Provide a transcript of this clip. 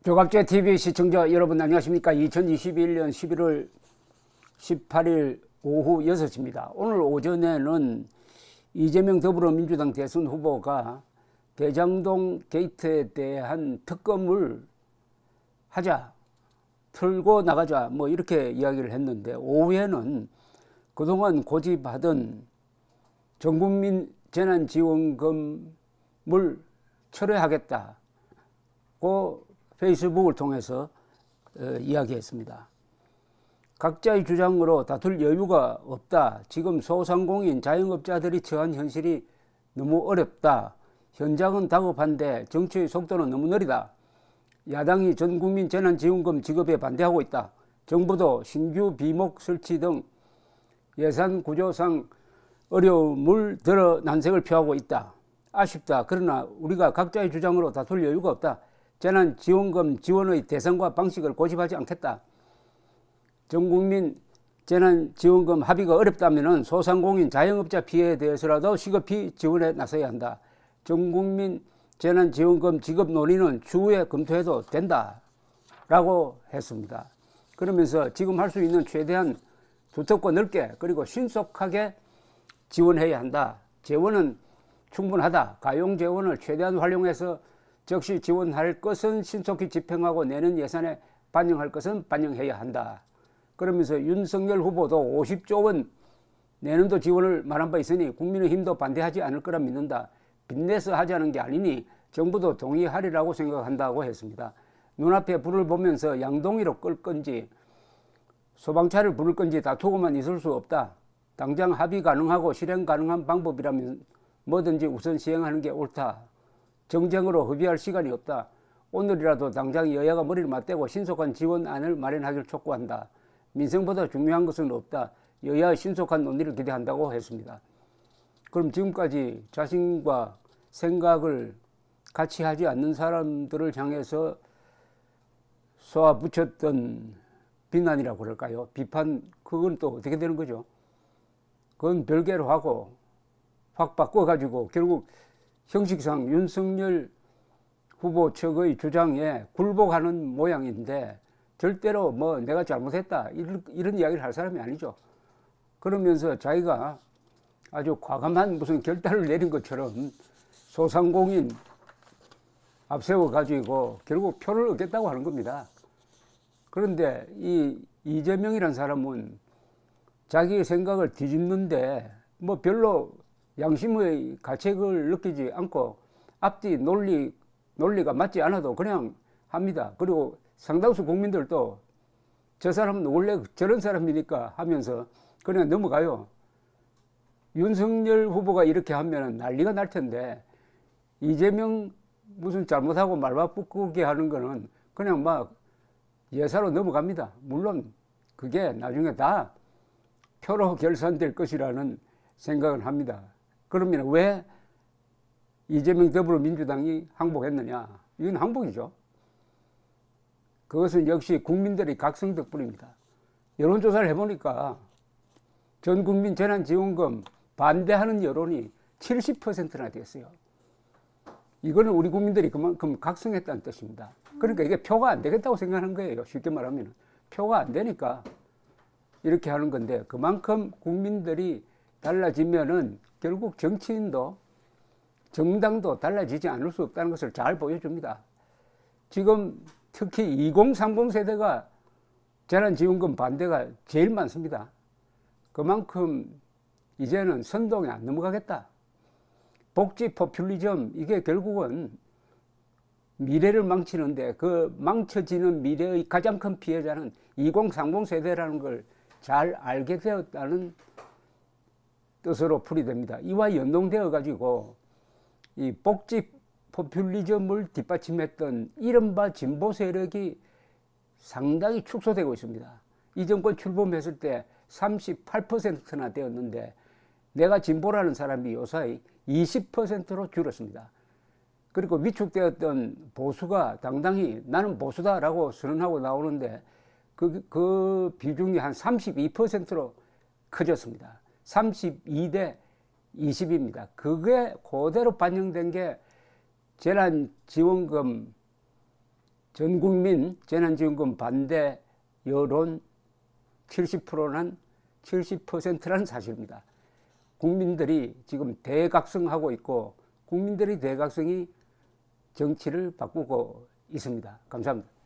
조갑제TV 시청자 여러분 안녕하십니까. 2021년 11월 18일 오후 6시입니다. 오늘 오전에는 이재명 더불어민주당 대선 후보가 대장동 게이트에 대한 특검을 하자, 틀고 나가자 뭐 이렇게 이야기를 했는데, 오후에는 그동안 고집하던 전국민 재난지원금을 철회하겠다고 페이스북을 통해서 이야기했습니다. 각자의 주장으로 다툴 여유가 없다. 지금 소상공인 자영업자들이 처한 현실이 너무 어렵다. 현장은 다급한데 정치의 속도는 너무 느리다. 야당이 전국민 재난지원금 지급에 반대하고 있다. 정부도 신규 비목 설치 등 예산 구조상 어려움을 들어 난색을 표하고 있다. 아쉽다. 그러나 우리가 각자의 주장으로 다툴 여유가 없다. 재난지원금 지원의 대상과 방식을 고집하지 않겠다. 전국민 재난지원금 합의가 어렵다면 소상공인 자영업자 피해에 대해서라도 시급히 지원에 나서야 한다. 전국민 재난지원금 지급 논의는 추후에 검토해도 된다 라고 했습니다. 그러면서 지금 할 수 있는 최대한 두텁고 넓게 그리고 신속하게 지원해야 한다. 재원은 충분하다. 가용 재원을 최대한 활용해서 즉시 지원할 것은 신속히 집행하고 내년 예산에 반영할 것은 반영해야 한다. 그러면서 윤석열 후보도 50조 원 내년도 지원을 말한 바 있으니 국민의힘도 반대하지 않을 거라 믿는다. 빚내서 하자는 게 아니니 정부도 동의하리라고 생각한다고 했습니다. 눈앞에 불을 보면서 양동이로 끌 건지 소방차를 부를 건지 다투고만 있을 수 없다. 당장 합의 가능하고 실행 가능한 방법이라면 뭐든지 우선 시행하는 게 옳다. 정쟁으로 협의할 시간이 없다. 오늘이라도 당장 여야가 머리를 맞대고 신속한 지원안을 마련하기를 촉구한다. 민생보다 중요한 것은 없다. 여야의 신속한 논의를 기대한다고 했습니다. 그럼 지금까지 자신과 생각을 같이 하지 않는 사람들을 향해서 쏘아붙였던 비난이라고 그럴까요? 비판, 그건 또 어떻게 되는 거죠? 그건 별개로 하고 확 바꿔가지고 결국 형식상 윤석열 후보 측의 주장에 굴복하는 모양인데, 절대로 뭐 내가 잘못했다 이런 이야기를 할 사람이 아니죠. 그러면서 자기가 아주 과감한 무슨 결단을 내린 것처럼 소상공인 앞세워 가지고 결국 표를 얻겠다고 하는 겁니다. 그런데 이 이재명이라는 사람은 자기의 생각을 뒤집는데 뭐 별로 양심의 가책을 느끼지 않고 앞뒤 논리가 맞지 않아도 그냥 합니다. 그리고 상당수 국민들도 저 사람은 원래 저런 사람이니까 하면서 그냥 넘어가요. 윤석열 후보가 이렇게 하면 난리가 날 텐데, 이재명 무슨 잘못하고 말 바꾸게 하는 거는 그냥 막 예사로 넘어갑니다. 물론 그게 나중에 다 표로 결산될 것이라는 생각을 합니다. 그러면 왜 이재명 더불어민주당이 항복했느냐? 이건 항복이죠. 그것은 역시 국민들의 각성 덕분입니다. 여론조사를 해보니까 전국민 재난지원금 반대하는 여론이 70%나 됐어요. 이거는 우리 국민들이 그만큼 각성했다는 뜻입니다. 그러니까 이게 표가 안 되겠다고 생각하는 거예요. 쉽게 말하면 표가 안 되니까 이렇게 하는 건데, 그만큼 국민들이 달라지면은 결국 정치인도 정당도 달라지지 않을 수 없다는 것을 잘 보여줍니다. 지금 특히 2030 세대가 재난지원금 반대가 제일 많습니다. 그만큼 이제는 선동에 안 넘어가겠다. 복지 포퓰리즘, 이게 결국은 미래를 망치는데, 그 망쳐지는 미래의 가장 큰 피해자는 2030 세대라는 걸 잘 알게 되었다는 뜻으로 풀이됩니다. 이와 연동되어 가지고 이 복지 포퓰리즘을 뒷받침했던 이른바 진보 세력이 상당히 축소되고 있습니다. 이 정권 출범했을 때 38%나 되었는데 내가 진보라는 사람이 요사이 20%로 줄었습니다. 그리고 위축되었던 보수가 당당히 나는 보수다라고 선언하고 나오는데 그 비중이 한 32%로 커졌습니다. 32대 20입니다. 그게 그대로 반영된 게 재난지원금 전국민 재난지원금 반대 여론 70%는 70%라는 사실입니다. 국민들이 지금 대각성하고 있고 국민들의 대각성이 정치를 바꾸고 있습니다. 감사합니다.